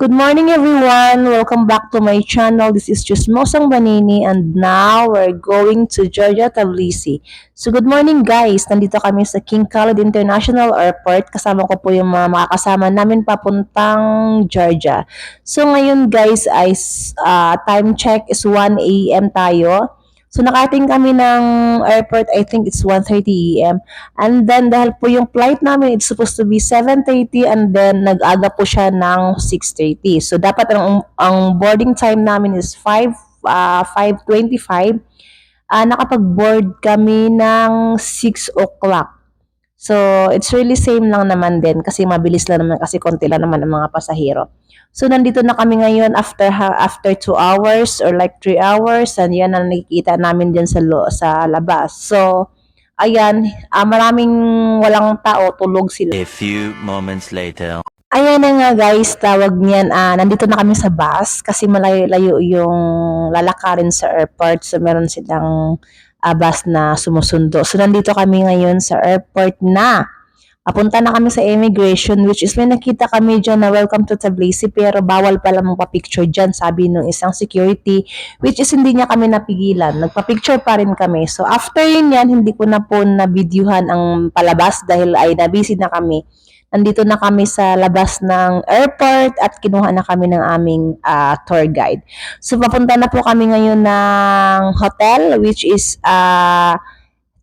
Good morning everyone! Welcome back to my channel. This is Chismosang Banini and now we're going to Georgia, Tbilisi. So good morning guys! Nandito kami sa King Khalid International Airport. Kasama ko po yung mga makakasama namin papuntang Georgia. So ngayon guys ay time check is 1 a.m. tayo. So nakarating kami ng airport, I think it's 1:30 a.m. And then dahil po yung flight namin, it's supposed to be 7:30 and then nag-aga po siya ng 6:30. So dapat ang boarding time namin is 5:25. Nakapag-board kami ng 6 o'clock. So it's really same lang naman din kasi mabilis lang naman kasi konti lang naman ang mga pasahero. So nandito na kami ngayon after 2 hours or like 3 hours and yan ang nakikita namin dyan sa labas. So ayan, maraming walang tao, tulog sila. A few moments later. Ayan na nga guys, tawag niyan, nandito na kami sa bus kasi malayo-layo yung lalakarin sa airport. So meron silang bus na sumusundo. So nandito kami ngayon sa airport na. Papunta na kami sa immigration which is may nakita kami dyan na welcome to Tbilisi pero bawal pala magpa-picture dyan sabi ng isang security which is hindi niya kami napigilan. Nagpa-picture pa rin kami. So after yun yan, hindi ko na po na-videohan ang palabas dahil ay na-busy na kami. Nandito na kami sa labas ng airport at kinuha na kami ng aming tour guide. So papunta na po kami ngayon ng hotel which is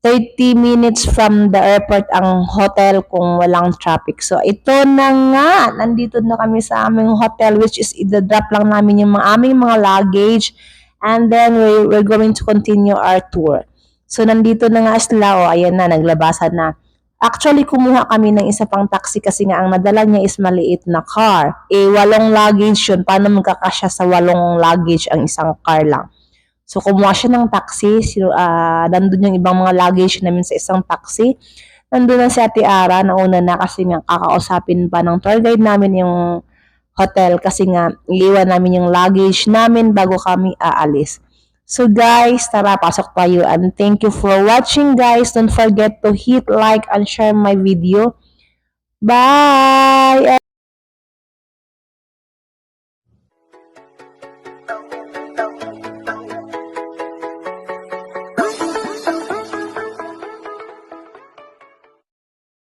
30 minutes from the airport ang hotel kung walang traffic. So, ito na nga. Nandito na kami sa aming hotel which is i-drop lang namin yung aming mga luggage and then we're going to continue our tour. So, nandito na nga sila. Ayan na, naglabasan na. Actually, kumuha kami ng isa pang taxi kasi nga ang nadala niya is maliit na car. 8 luggage yun. Paano magkakasya sa 8 luggage ang isang car lang? So, kumuha siya ng taxi. Nandun yung ibang mga luggage namin sa isang taxi. Nandun na si Ate Ara. Nauna na kasi nga kakausapin pa ng tour guide namin yung hotel kasi nga iiwan namin yung luggage namin bago kami aalis. So guys, tara, pasok tayo. And thank you for watching guys. Don't forget to hit like and share my video. Bye!